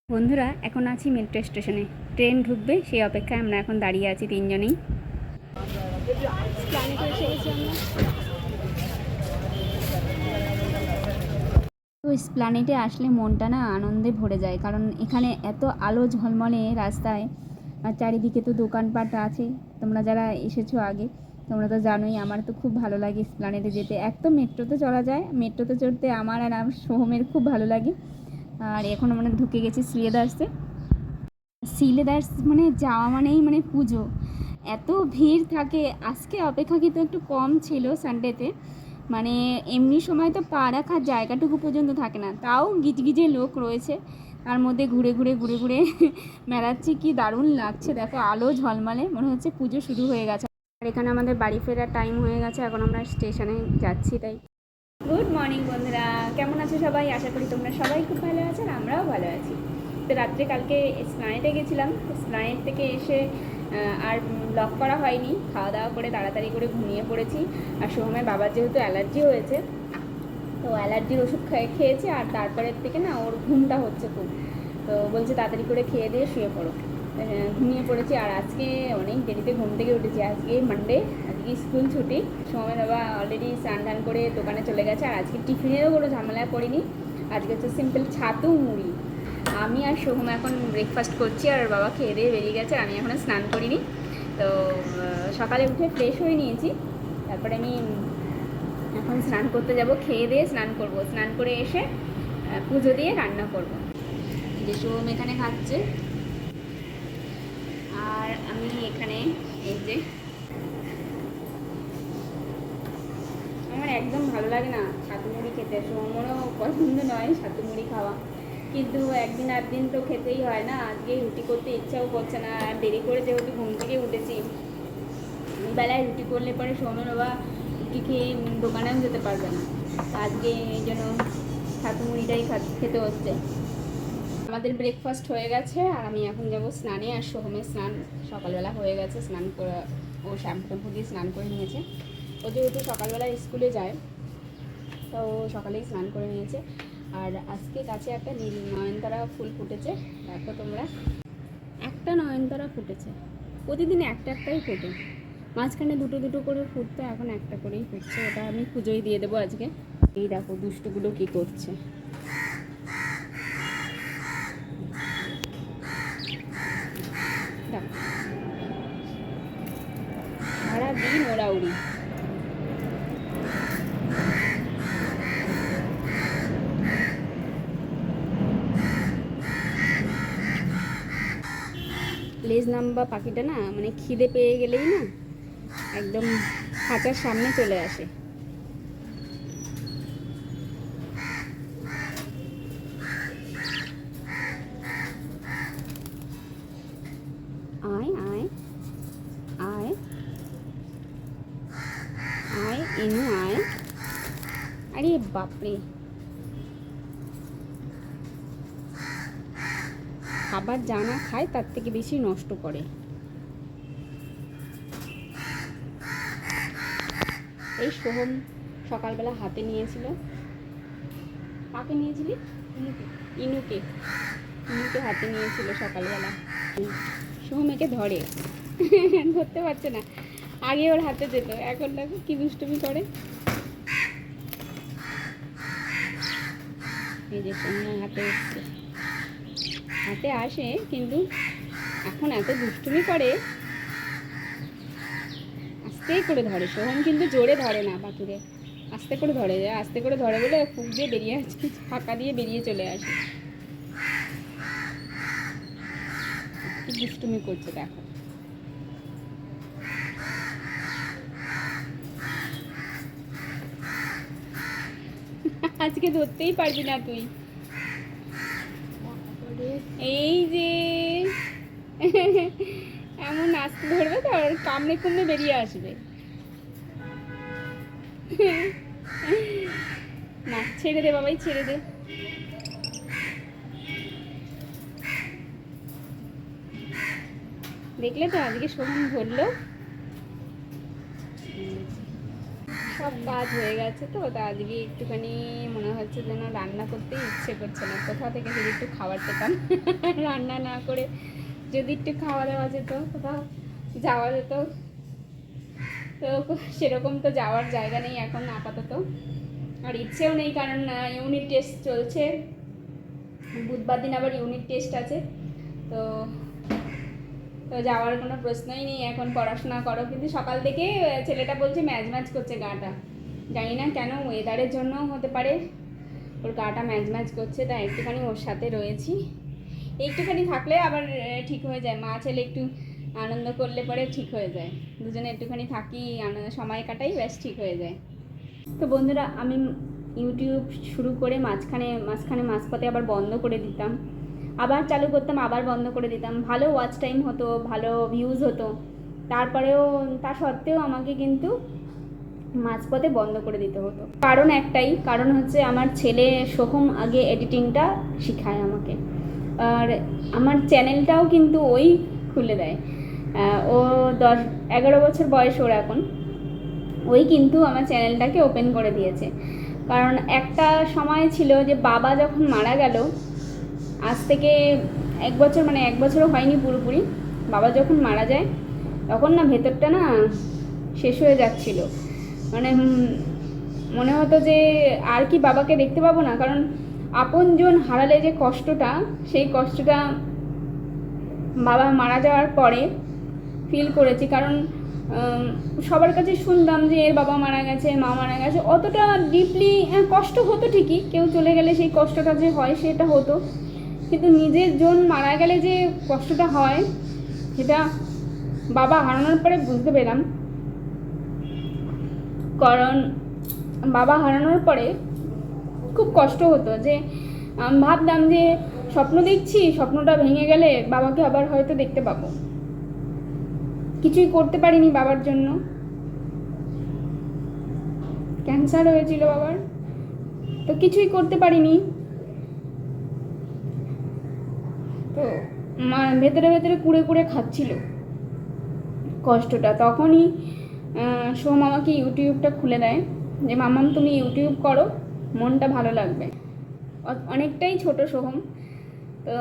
বন্ধুরা এখন আছি মেট্রো স্টেশনে, ট্রেন ঢুকবে সেই অপেক্ষায় আমরা এখন দাঁড়িয়ে আছি তিনজনেই। তো স্প্ল্যানেটে আসলে মনটা না আনন্দে ভরে যায়, কারণ এখানে এত আলো ঝলমলে রাস্তায়, আর চারিদিকে তো দোকানপাট আছে। তোমরা যারা এসেছো আগে তোমরা তো জানোই, আমার তো খুব ভালো লাগে স্প্ল্যানেটে যেতে। এক তো মেট্রোতে চলা যায়, মেট্রোতে চড়তে আমার আর আমার সোহমের খুব ভালো লাগে। আর এখন আমরা ঢুকে গেছি শ্রীলেদার্সে। শ্রীলেদার্স মানে যাওয়া মানেই মানে পুজো, এত ভিড় থাকে। আজকে অপেক্ষাকৃত একটু কম ছিল সানডেতে, মানে এমনি সময় তো পা রাখার জায়গাটুকু পর্যন্ত থাকে না, তাও গিজগিজে লোক রয়েছে। তার মধ্যে ঘুরে ঘুরে ঘুরে ঘুরে মেলাচ্ছি, কি দারুণ লাগছে। দেখো আলো ঝলমলে, মনে হচ্ছে পুজো শুরু হয়ে গেছে। আর এখানে আমাদের বাড়ি ফেরার টাইম হয়ে গেছে, এখন আমরা স্টেশনে যাচ্ছি। তাই গুড মর্নিং বন্ধুরা, কেমন আছো সবাই? আশা করি তোমরা সবাই খুব ভালো আছো, আর আমরাও ভালো আছি। তো রাত্রে কালকে স্প্ল্যানেটে গেছিলাম, স্প্ল্যানেট থেকে এসে আর ব্লগ করা হয়নি। খাওয়া দাওয়া করে তাড়াতাড়ি করে ঘুমিয়ে পড়েছি। আর সোহমের বাবার যেহেতু অ্যালার্জি হয়েছে, তো অ্যালার্জির ওষুধ খেয়েছে, আর তারপরের থেকে না ওর ঘুমটা হচ্ছে খুব। তো বলছে তাড়াতাড়ি করে খেয়ে দিয়ে শুয়ে পড়ো। ঘুমিয়ে পড়েছি। আর আজকে অনেক দেরিতে ঘুম থেকে উঠেছি, আজকে মানডে, আজকে স্কুল ছুটি। সোহমের বাবা অলরেডি স্নান টান করে দোকানে চলে গেছে। আর আজকে টিফিনেরও কোনো ঝামেলায় পড়িনি, আজকে হচ্ছে সিম্পল ছাতু মুড়ি। আমি আর সোহম এখন ব্রেকফাস্ট করছি, আর বাবা খেয়ে দিয়ে বেরিয়ে গেছে। আমি এখনও স্নান করিনি। তো সকালে উঠে ফ্রেশ হয়ে নিয়েছি, তারপরে আমি এখন স্নান করতে যাব। খেয়ে দিয়ে স্নান করব, স্নান করে এসে পুজো দিয়ে রান্না করব। যে সোহম এখানে খাচ্ছে, আর আমি এখানে এই যে, আমার একদম ভালো লাগে না ছাতু মুড়ি খেতে, সোহমেরও পছন্দ নয় ছাতু মুড়ি খাওয়া, কিন্তু একদিন আর দিন তো খেতেই হয় না। আজকে রুটি করতে ইচ্ছাও করছে না, আর দেরি করে যেহেতু ঘুম থেকে উঠেছি, বেলায় রুটি করলে পরে সোহমের বাবা রুটি খেয়ে দোকানেও যেতে পারবে না। আজকে এই জন্য ছাতু মুড়িটাই খেতে হচ্ছে। আমাদের ব্রেকফাস্ট হয়ে গেছে, আর আমি এখন যাব স্নানে। আর সোহমের স্নান সকালবেলা হয়ে গেছে, স্নান করে ও শ্যাম্পু ট্যাম্পু দিয়ে স্নান করে নিয়েছে। ও যেহেতু সকালবেলা স্কুলে যায়, তো সকালেই স্নান করে নিয়েছে। আর আজকে কাছে একটা নয়নতারা ফুল ফুটেছে, দেখো তোমরা, একটা নয়নতারা ফুটেছে। প্রতিদিন একটা একটাই ফোটে, মাঝখানে দুটো দুটো করে ফুটতো, এখন একটা করেই ফুটছে। ওটা আমি পুজোয় দিয়ে দেবো আজকে। এই দেখো দুষ্টুগুলো কি করছে, দেখো সারাদিন ওড়াউড়ি। লেজ নাম্বা পাখিটা না, মানে খিদে পেয়ে গেলেই না একদম খাঁচার সামনে চলে আসে। আয় আয় আয় আয় এনু আয়। আরে বাপরে, খাবার জানা খায় তার থেকে বেশি নষ্ট করে। এই সোহম সকালবেলা হাতে নিয়েছিল, কাকে নিয়েছিলি? ইনুকে, ইনুকে হাতে নিয়েছিল সকালবেলা। সোহম একে ধরে, ধরতে পারছে না। আগে ওর হাতে যেত, এখন দেখো কি দুষ্টুমি করে। এই যে সোহম হাতে এসছে, হাতে আসে, কিন্তু এখন এত দুষ্টুমি করে, আস্তে করে ধরে। সোহম কিন্তু জোরে ধরে না পাখিরে, আস্তে করে ধরে যায়, আস্তে করে ধরে বলে ফুক দিয়ে বেরিয়ে আসছে, ফাঁকা দিয়ে বেরিয়ে চলে আসে। কি দুষ্টুমি করছে দেখো। আজকে ধরতেই পারবি না তুই। এই যে এমন আস্তে ধরবে তো আর কামড়ে কুমড়ে বেরিয়ে আসবে। না ছেড়ে দে বাবাই, ছেড়ে দে। দেখলে তো আজকে সোহম ধরলো। সব কাজ হয়ে গেছে তো, তা আজকে একটুখানি মনে হচ্ছে যেন রান্না করতে ইচ্ছে করছে না। কোথাও থেকে যদি একটু খাবার পেতাম রান্না না করে যদি একটু খাওয়া দাওয়া যেত, কোথাও যাওয়া যেত, তো সেরকম তো যাওয়ার জায়গা নেই এখন আপাতত, আর ইচ্ছেও নেই, কারণ ইউনিট টেস্ট চলছে। বুধবার দিন আবার ইউনিট টেস্ট আছে, তো তো যাওয়ার কোনো প্রশ্নই নেই। এখন পড়াশোনা করো, কিন্তু সকাল থেকে ছেলেটা বলছে ম্যাচ ম্যাচ করছে গাটা, জানি না কেন, ওয়েদারের জন্য হতে পারে, ওর গাটা ম্যাচ ম্যাচ করছে, তাই একটুখানি ওর সাথে রয়েছি। একটুখানি থাকলে আবার ঠিক হয়ে যায়, মা ছেলে একটু আনন্দ করলে পরে ঠিক হয়ে যায়, দুজনে একটুখানি থাকি, সময় কাটাই, ব্যাস ঠিক হয়ে যায়। তো বন্ধুরা, আমি ইউটিউব শুরু করে মাঝপথে আবার বন্ধ করে দিতাম, আবার চালু করতাম, আবার বন্ধ করে দিতাম। ভালো ওয়াচ টাইম হতো, ভালো ভিউজ হতো, তারপরেও তা সত্ত্বেও আমাকে কিন্তু মাঝপথে বন্ধ করে দিতে হতো। কারণ একটাই, কারণ হচ্ছে আমার ছেলে সোহম আগে এডিটিংটা শেখায় আমাকে, আর আমার চ্যানেলটাও কিন্তু ওই খুলে দেয়। ও 10-11 বছর বয়স ওর এখন, ওই কিন্তু আমার চ্যানেলটাকে ওপেন করে দিয়েছে। কারণ একটা সময় ছিল যে বাবা যখন মারা গেল, আজ থেকে 1 বছর, মানে 1 বছরও হয়নি পুরোপুরি, বাবা যখন মারা যায় তখন না ভেতরটা না শেষ হয়ে যাচ্ছিল, মানে মনে হতো যে আর কি বাবাকে দেখতে পাবো না। কারণ আপনজন হারালে যে কষ্টটা, সেই কষ্টটা বাবা মারা যাওয়ার পরে ফিল করেছি। কারণ সবার কাছে শুনতাম যে এর বাবা মারা গেছে, মা মারা গেছে, অতটা ডিপলি কষ্ট হতো ঠিকই, কেউ চলে গেলে সেই কষ্টটা যে হয় সেটা হতো, কিন্তু নিজের জন মারা গেলে যে কষ্টটা হয় সেটা বাবা হারানোর পরে বুঝতে পেলাম। কারণ বাবা হারানোর পরে খুব কষ্ট হতো, যে ভাবতাম যে স্বপ্ন দেখছি, স্বপ্নটা ভেঙে গেলে বাবাকে আবার হয়তো দেখতে পাবো। কিছুই করতে পারিনি বাবার জন্য, ক্যান্সার হয়েছিল বাবার, তো কিছুই করতে পারিনি। তো ভেতরে ভেতরে কুড়ে কুড়ে খাচ্ছিল কষ্টটা। তখনই সোম আমাকে ইউটিউবটা খুলে দেয় যে মাম্মাম তুমি ইউটিউব করো, মনটা ভালো লাগবে। অনেকটাই ছোট সোহম, তো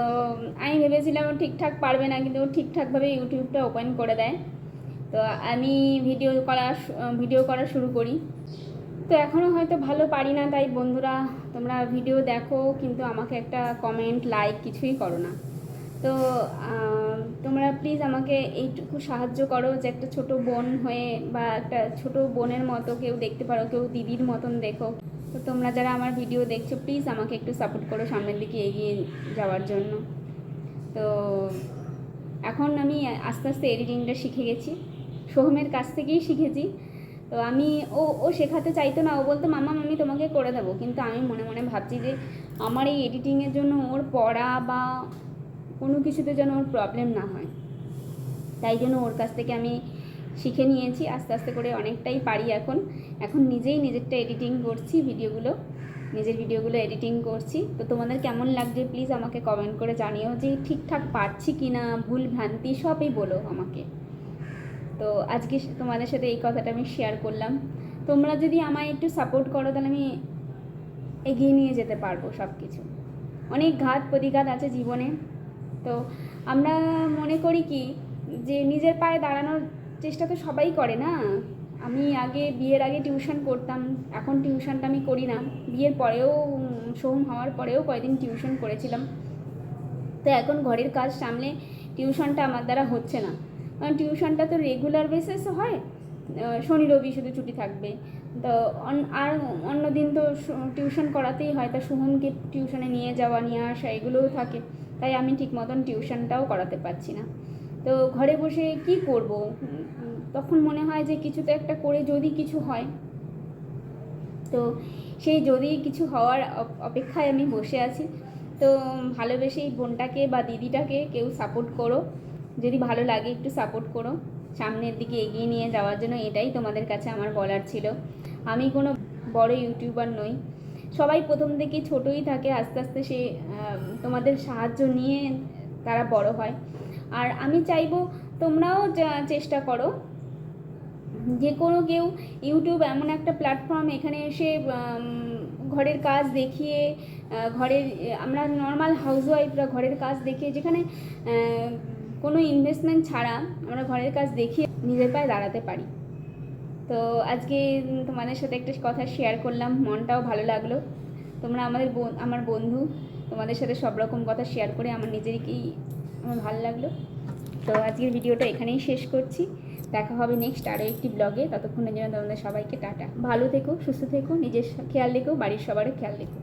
আমি ভেবেছিলাম ও ঠিকঠাক পারবে না, কিন্তু ও ঠিকঠাকভাবে ইউটিউবটা ওপেন করে দেয়। তো আমি ভিডিও করা শুরু করি। তো এখনও হয়তো ভালো পারি না, তাই বন্ধুরা তোমরা ভিডিও দেখো কিন্তু আমাকে একটা কমেন্ট লাইক কিছুই করো না। তো তোমরা প্লিজ আমাকে এইটুকু সাহায্য করো, যে একটা ছোট বোন হয়ে বা একটা ছোট বোনের মতো কেউ দেখতে পারো, কেউ দিদির মতন দেখো। তো তোমরা যারা আমার ভিডিও দেখছো প্লিজ আমাকে একটু সাপোর্ট করো সামনের দিকে এগিয়ে যাওয়ার জন্য। তো এখন আমি আস্তে আস্তে এডিটিংটা শিখে গেছি, সোহমের কাছ থেকেই শিখেছি। তো আমি ও শেখাতে চাইতো না, ও বলতো মামা আমি তোমাকে করে দেবো, কিন্তু আমি মনে মনে ভাবছি যে আমার এই এডিটিংয়ের জন্য ওর পড়া বা কোনো কিছুতে যেন ওর প্রবলেম না হয়, তাই জন্য ওর কাছ থেকে আমি শিখে নিয়েছি। আস্তে আস্তে করে অনেকটাই পারি এখন নিজেই নিজেরটা এডিটিং করছি, নিজের ভিডিওগুলো এডিটিং করছি। তো তোমাদের কেমন লাগছে প্লিজ আমাকে কমেন্ট করে জানিও, যে ঠিকঠাক পারছি কি না, ভুল ভ্রান্তি সবই বলো আমাকে। তো আজকে তোমাদের সাথে এই কথাটা আমি শেয়ার করলাম। তোমরা যদি আমায় একটু সাপোর্ট করো তাহলে আমি এগিয়ে নিয়ে যেতে পারবো সব কিছু। অনেক ঘাত প্রতিঘাত আছে জীবনে, তো আমরা মনে করি কি যে নিজের পায়ে দাঁড়ানোর চেষ্টা তো সবাই করে না। আমি বিয়ের আগে টিউশন করতাম, এখন টিউশনটা আমি করি না। বিয়ের পরেও সোহম হওয়ার পরেও কয়েকদিন টিউশন করেছিলাম, তো এখন ঘরের কাজ সামলে টিউশনটা আমার দ্বারা হচ্ছে না। কারণ টিউশনটা তো রেগুলার বেসিসে হয়, শনি রবি শুধু ছুটি থাকবে, তো আর অন্য দিন তো টিউশন করাতেই হয়, তা সোহমকে টিউশনে নিয়ে যাওয়া নিয়ে আসা এগুলোও থাকে, তাই আমি ঠিক মতন টিউশনটাও করাতে পারছি না। তো ঘরে বসে কি করব, তখন মনে হয় যে কিছু তো একটা করে যদি কিছু হয়, তো সেই যদি কিছু হওয়ার অপেক্ষায় আমি বসে আছি। তো ভালোবেসে এই বোনটাকে বা দিদিটাকে কেউ সাপোর্ট করো, যদি ভালো লাগে একটু সাপোর্ট করো সামনের দিকে এগিয়ে নিয়ে যাওয়ার জন্য, এটাই তোমাদের কাছে আমার বলার ছিল। আমি কোনো বড় ইউটিউবার নই, সবাই প্রথম থেকে ছোটই থাকে, আস্তে আস্তে সে তোমাদের সাহায্য নিয়ে তারা বড় হয়। আর আমি চাইবো তোমরাও চেষ্টা করো যে কোনো কেউ ইউটিউব এমন একটা প্ল্যাটফর্ম, এখানে এসে ঘরের কাজ দেখিয়ে ঘরের আমরা নর্মাল হাউসওয়াইফরা ঘরের কাজ দেখিয়ে, যেখানে কোনো ইনভেস্টমেন্ট ছাড়া আমরা ঘরের কাজ দেখিয়ে নিজের পায়ে দাঁড়াতে পারি। তো আজকে তোমাদের সাথে একটা কথা শেয়ার করলাম, মনটাও ভালো লাগলো। তোমরা আমার বন্ধু, তোমাদের সাথে সব রকম কথা শেয়ার করে আমার আমার ভালো লাগলো। তো আজকের ভিডিওটা এখানেই শেষ করছি। দেখা হবে নেক্সট আরও একটি ব্লগে। ততক্ষণের জন্য তোমাদের সবাইকে টাটা। ভালো থেকো, সুস্থ থেকো, নিজের খেয়াল রেখো, বাড়ির সবারও খেয়াল রেখো।